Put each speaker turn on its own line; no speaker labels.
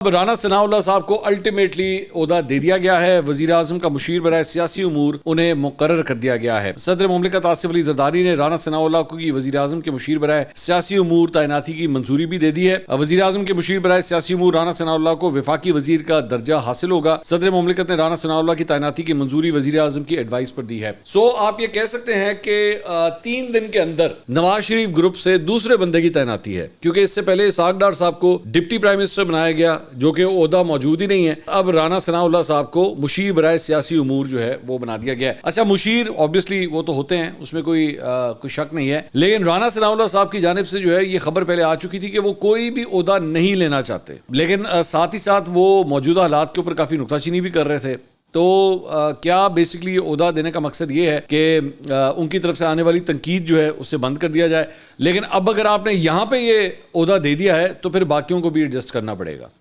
अब राना सनाउल्लाह साहब को अल्टीमेटली ओहदा दे दिया गया है। वजीर आजम का मुशीर बराए सियासी उमूर उन्हें मुकर्रर कर दिया गया है। सदर मुमलिकत आसिफ अली जरदारी ने राना सनाउल्लाह को वजीर आजम के मुशीर बराए सियासी उमूर तैनाती की मंजूरी भी दे दी है। वजीर आजम के मुशीर बराए सियासी उमूर राना सनाउल्लाह को वफाकी वजीर का दर्जा हासिल होगा। सदर मुमलिकत ने राना सनाउल्लाह की तैनाती की मंजूरी वजीर आजम की एडवाइस पर दी है। सो आप ये कह सकते हैं कि 3 दिन के अंदर नवाज शरीफ ग्रुप से दूसरे बंदे की तैनाती है, क्योंकि इससे पहले इसहाक डार साहब को डिप्टी प्राइम मिनिस्टर बनाया गया, जो कि ओहदा मौजूद ही नहीं है। अब राना सनाउल्लाह साहब को मुशीर बराए सियासी उमूर जो है वो बना दिया गया है। अच्छा, मुशीर ऑब्वियसली वो तो होते हैं, उसमें कोई शक नहीं है, लेकिन राना सनाउल्लाह साहब की जानिब से जो है ये खबर पहले आ चुकी थी कि वो कोई भी ओहदा नहीं लेना चाहते, लेकिन साथ ही साथ वो मौजूदा हालात के ऊपर काफी नुक्ताचीनी भी कर रहे थे। तो क्या बेसिकली ओहदा देने का मकसद ये है कि उनकी तरफ से आने वाली तनकीद जो है उससे बंद कर दिया जाए। लेकिन अब अगर आपने यहाँ पे ये ओहदा दे दिया है तो फिर बाकियों को भी एडजस्ट करना पड़ेगा।